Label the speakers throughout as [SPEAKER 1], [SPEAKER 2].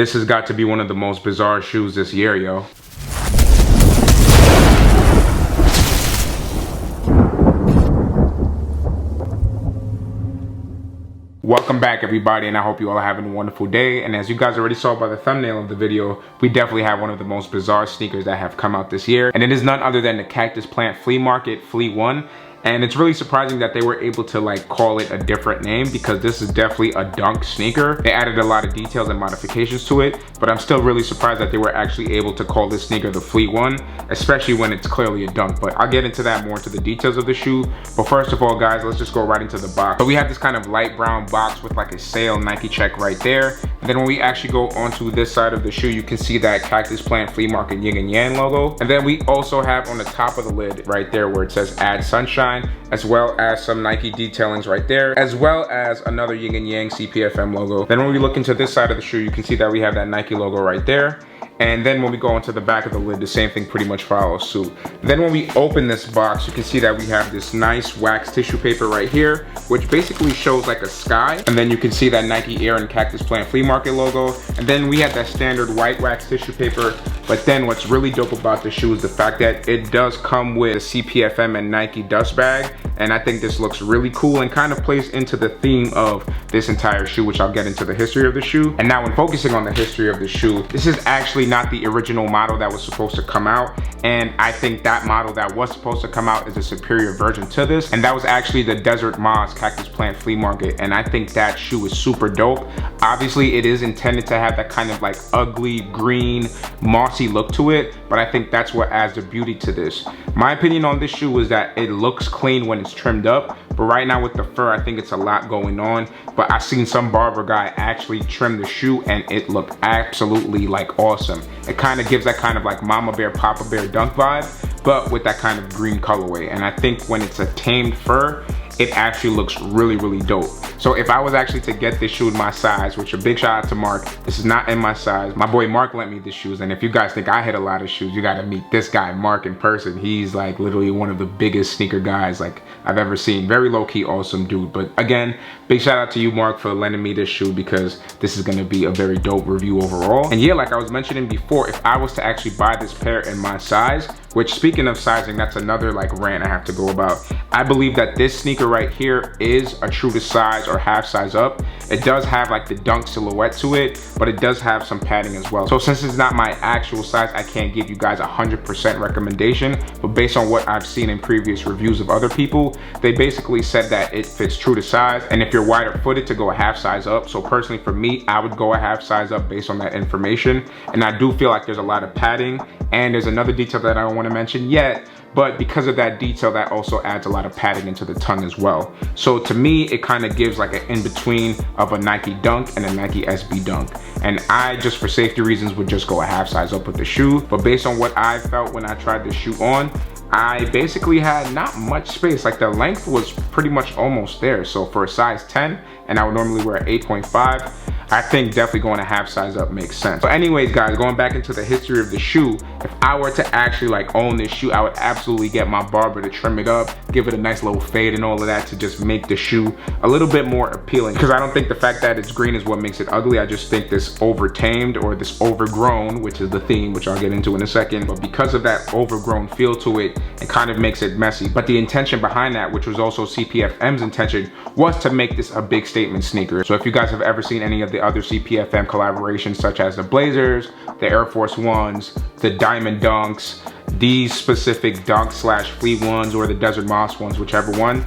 [SPEAKER 1] This has got to be one of the most bizarre shoes this year, yo. Welcome back, everybody, and I hope you all are having a wonderful day. And as you guys already saw by the thumbnail of the video, we definitely have one of the most bizarre sneakers that have come out this year, and it is none other than the Cactus Plant Flea Market Flea 1. And it's really surprising that they were able to like call it a different name, because this is definitely a dunk sneaker. They added a lot of details and modifications to it, but I'm still really surprised that they were actually able to call this sneaker the Flea 1, especially when it's clearly a dunk. But I'll get into that more, into the details of the shoe. But first of all, guys, let's just go right into the box. So we have this kind of light brown box with like a sale Nike check right there. And then when we actually go onto this side of the shoe, you can see that Cactus Plant Flea Market Yin and Yang logo. And then we also have on the top of the lid right there where it says Add Sunshine, as well as some Nike detailings right there, as well as another Yin and Yang CPFM logo. Then when we look into this side of the shoe, you can see that we have that Nike logo right there. And then when we go into the back of the lid, the same thing pretty much follows suit. Then when we open this box, you can see that we have this nice wax tissue paper right here, which basically shows like a sky. And then you can see that Nike Air and Cactus Plant Flea Market logo. And then we have that standard white wax tissue paper. But then what's really dope about the shoe is the fact that it does come with a CPFM and Nike dust bag. And I think this looks really cool and kind of plays into the theme of this entire shoe, which I'll get into the history of the shoe. And now when focusing on the history of the shoe, this is actually not the original model that was supposed to come out. And I think that model that was supposed to come out is a superior version to this. And that was actually the Desert Moss Cactus Plant Flea Market. And I think that shoe is super dope. Obviously, it is intended to have that kind of like ugly, green, mossy look to it. But I think that's what adds the beauty to this. My opinion on this shoe is that it looks clean when it's trimmed up. But right now with the fur, I think it's a lot going on. But I've seen some barber guy actually trim the shoe and it looked absolutely like awesome. It kind of gives that kind of like Mama Bear, Papa Bear dunk vibe, but with that kind of green colorway. And I think when it's a tamed fur, it actually looks really, really dope. So if I was actually to get this shoe in my size, which a big shout out to Mark, this is not in my size. My boy Mark lent me the shoes, and if you guys think I hit a lot of shoes, you gotta meet this guy, Mark, in person. He's like literally one of the biggest sneaker guys like I've ever seen. Very low-key, awesome dude. But again, big shout out to you, Mark, for lending me this shoe, because this is gonna be a very dope review overall. And yeah, like I was mentioning before, if I was to actually buy this pair in my size, which speaking of sizing, that's another like rant I have to go about. I believe that this sneaker right here is a true to size or half size up. It does have like the dunk silhouette to it, but it does have some padding as well. So since it's not my actual size, I can't give you guys 100% recommendation, but based on what I've seen in previous reviews of other people, they basically said that it fits true to size. And if you're wider footed, to go a half size up. So personally for me, I would go a half size up based on that information. And I do feel like there's a lot of padding, and there's another detail that I don't want to mention yet, but because of that detail, that also adds a lot of padding into the tongue as well. So to me, it kind of gives like an in-between of a Nike Dunk and a Nike SB Dunk. And I, just for safety reasons, would just go a half size up with the shoe. But based on what I felt when I tried this shoe on, I basically had not much space. Like the length was pretty much almost there. So for a size 10, and I would normally wear an 8.5, I think definitely going a half size up makes sense. So anyways, guys, going back into the history of the shoe, if I were to actually like own this shoe, I would absolutely get my barber to trim it up, give it a nice little fade and all of that to just make the shoe a little bit more appealing. Because I don't think the fact that it's green is what makes it ugly. I just think this over-tamed or this overgrown, which is the theme, which I'll get into in a second, but because of that overgrown feel to it, it kind of makes it messy. But the intention behind that, which was also CPFM's intention, was to make this a big statement sneaker. So if you guys have ever seen any of the other CPFM collaborations, such as the Blazers, the Air Force Ones, the Diamond Dunks, these specific Dunk slash Flea ones, or the Desert Moss ones, whichever one,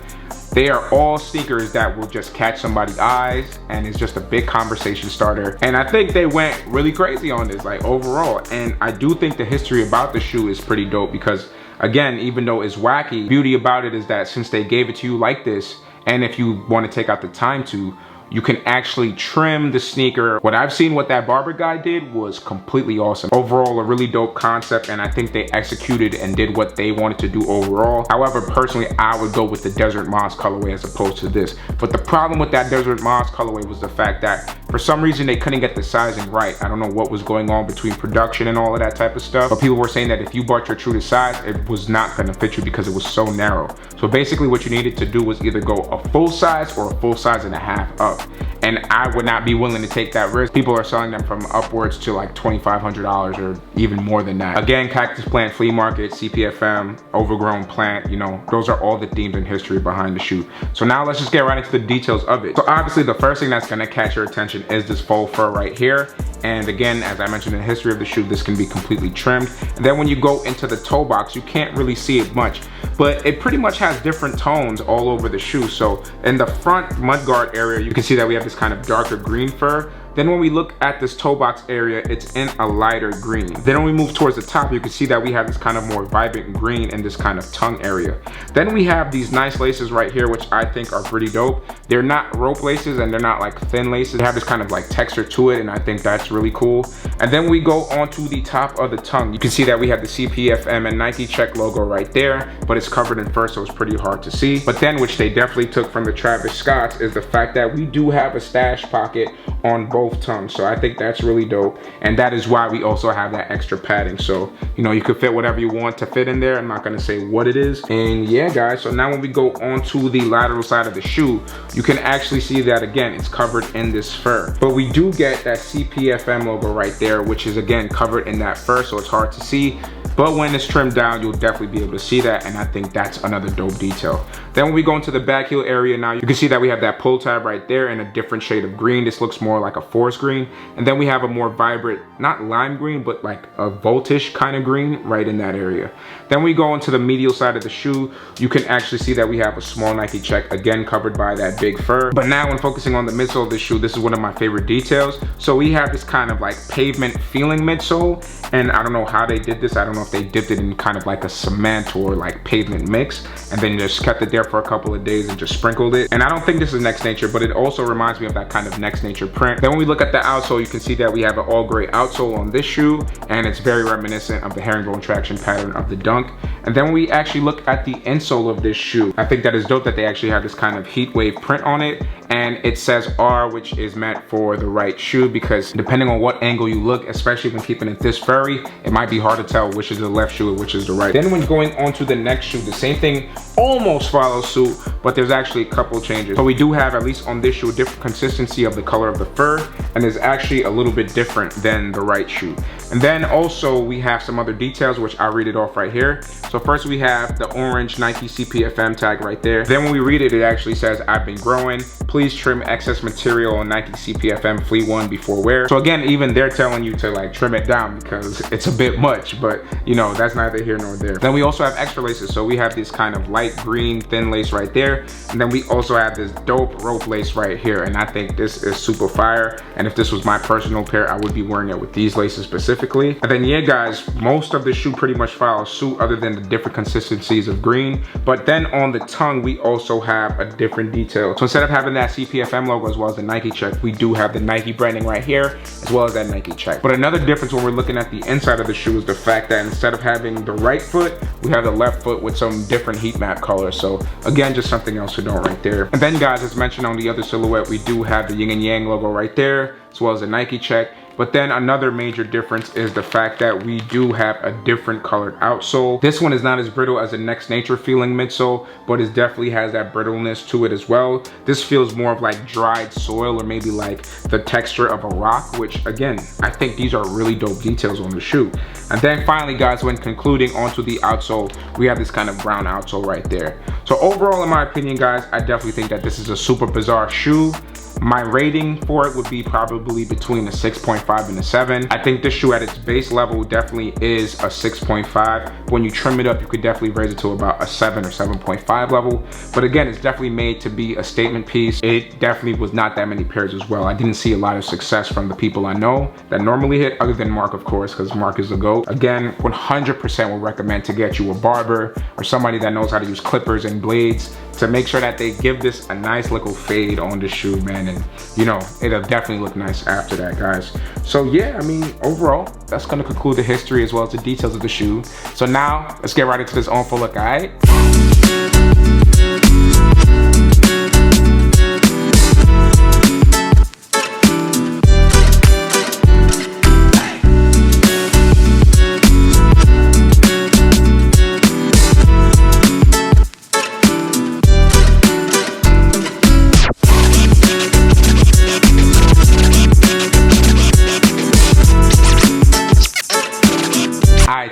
[SPEAKER 1] they are all sneakers that will just catch somebody's eyes, and it's just a big conversation starter. And I think they went really crazy on this, like overall. And I do think the history about the shoe is pretty dope, because again, even though it's wacky, beauty about it is that since they gave it to you like this, and if you want to take out the time to, you can actually trim the sneaker. What I've seen what that barber guy did was completely awesome. Overall, a really dope concept, and I think they executed and did what they wanted to do overall. However, personally, I would go with the Desert Moss colorway as opposed to this. But the problem with that Desert Moss colorway was the fact that for some reason they couldn't get the sizing right. I don't know what was going on between production and all of that type of stuff, but people were saying that if you bought your true to size, it was not gonna fit you because it was so narrow. So basically what you needed to do was either go a full size or a full size and a half up. up. And I would not be willing to take that risk. People are selling them from upwards to like $2,500 or even more than that. Again, Cactus Plant Flea Market, CPFM, Overgrown Plant, you know, those are all the themes and history behind the shoe. So now let's just get right into the details of it. So obviously the first thing that's gonna catch your attention is this faux fur right here. And again, as I mentioned in the history of the shoe, this can be completely trimmed. And then when you go into the toe box, you can't really see it much, but it pretty much has different tones all over the shoe. So in the front mudguard area, you can see that we have this kind of darker green fur. Then when we look at this toe box area, it's in a lighter green. Then when we move towards the top, you can see that we have this kind of more vibrant green in this kind of tongue area. Then we have these nice laces right here, which I think are pretty dope. They're not rope laces and they're not like thin laces. They have this kind of like texture to it, and I think that's really cool. And then we go onto the top of the tongue. You can see that we have the CPFM and Nike Check logo right there, but it's covered in fur, so it's pretty hard to see. But then, which they definitely took from the Travis Scotts, is the fact that we do have a stash pocket on both tongues. So I think that's really dope, and that is why we also have that extra padding. So, you know, you could fit whatever you want to fit in there. I'm not gonna say what it is. And yeah, guys, so now when we go onto the lateral side of the shoe, you can actually see that again, it's covered in this fur. But we do get that CPFM logo right there, which is again covered in that fur, so it's hard to see. But when it's trimmed down, you'll definitely be able to see that, and I think that's another dope detail. Then when we go into the back heel area now, you can see that we have that pull tab right there in a different shade of green. This looks more like a forest green. And then we have a more vibrant, not lime green, but like a voltish kind of green right in that area. Then we go into the medial side of the shoe. You can actually see that we have a small Nike Check, again covered by that big fur. But now when focusing on the midsole of the shoe, this is one of my favorite details. So we have this kind of like pavement feeling midsole, and I don't know how they did this. I don't know if they dipped it in kind of like a cement or like pavement mix and then just kept it there for a couple of days and just sprinkled it. And I don't think this is Next Nature, but it also reminds me of that kind of Next Nature print. Then when we look at the outsole, you can see that we have an all gray outsole on this shoe, and it's very reminiscent of the herringbone traction pattern of the Dunk. And then when we actually look at the insole of this shoe, I think that is dope that they actually have this kind of heat wave print on it, and it says R, which is meant for the right shoe, because depending on what angle you look, especially when keeping it this furry, it might be hard to tell which is the left shoe and which is the right. Then when going on to the next shoe, the same thing almost follows suit, but there's actually a couple changes. So we do have, at least on this shoe, a different consistency of the color of the fur, and is actually a little bit different than the right shoe. And then also we have some other details, which I'll read it off right here. So first we have the orange Nike CPFM tag right there. Then when we read it, it actually says, "I've been growing. Please trim excess material on Nike CPFM Flea 1 before wear." So again, even they're telling you to like trim it down because it's a bit much, but you know, that's neither here nor there. Then we also have extra laces. So we have this kind of light green thin lace right there. And then we also have this dope rope lace right here. And I think this is super fire. And if this was my personal pair, I would be wearing it with these laces specifically. And then yeah, guys, most of the shoe pretty much follows suit other than the different consistencies of green. But then on the tongue, we also have a different detail. So instead of having that CPFM logo as well as the Nike Check, we do have the Nike branding right here as well as that Nike Check. But another difference when we're looking at the inside of the shoe is the fact that instead of having the right foot, we have the left foot with some different heat map color. So again, just something else to note right there. And then guys, as mentioned on the other silhouette, we do have the yin and yang logo right there as well as the Nike Check. But then another major difference is the fact that we do have a different colored outsole. This one is not as brittle as a Next Nature feeling midsole, but it definitely has that brittleness to it as well. This feels more of like dried soil, or maybe like the texture of a rock, which again, I think these are really dope details on the shoe. And then finally guys, when concluding onto the outsole, we have this kind of brown outsole right there. So overall, in my opinion guys, I definitely think that this is a super bizarre shoe. My rating for it would be probably between a 6.5 and a 7. I think this shoe at its base level definitely is a 6.5. When you trim it up, you could definitely raise it to about a 7 or 7.5 level. But again, it's definitely made to be a statement piece. It definitely was not that many pairs as well. I didn't see a lot of success from the people I know that normally hit, other than Mark, of course, because Mark is the GOAT. Again, 100% would recommend to get you a barber or somebody that knows how to use clippers and blades to make sure that they give this a nice little fade on the shoe, man. And you know, it'll definitely look nice after that, guys. So yeah, I mean, overall, that's gonna conclude the history as well as the details of the shoe. So now, let's get right into this on full look, all right?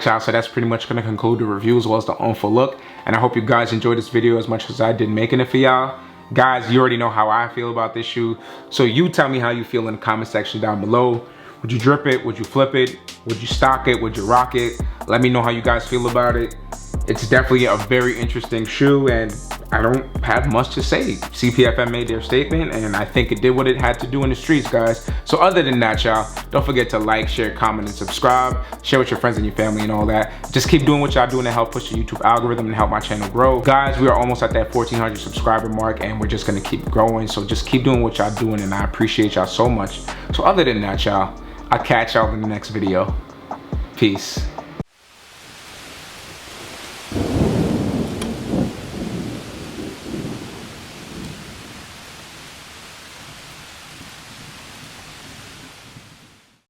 [SPEAKER 1] right, y'all, so that's pretty much gonna conclude the review as well as the on-foot look. And I hope you guys enjoyed this video as much as I did making it for y'all. Guys, you already know how I feel about this shoe, so you tell me how you feel in the comment section down below. Would you drip it? Would you flip it? Would you stock it? Would you rock it? Let me know how you guys feel about it. It's definitely a very interesting shoe, and I don't have much to say. CPFM made their statement, and I think it did what it had to do in the streets, guys. So other than that, y'all, don't forget to like, share, comment, and subscribe. Share with your friends and your family and all that. Just keep doing what y'all doing to help push the YouTube algorithm and help my channel grow. Guys, we are almost at that 1,400 subscriber mark, and we're just gonna keep growing. So just keep doing what y'all doing, and I appreciate y'all so much. So other than that, y'all, I'll catch y'all in the next video. Peace.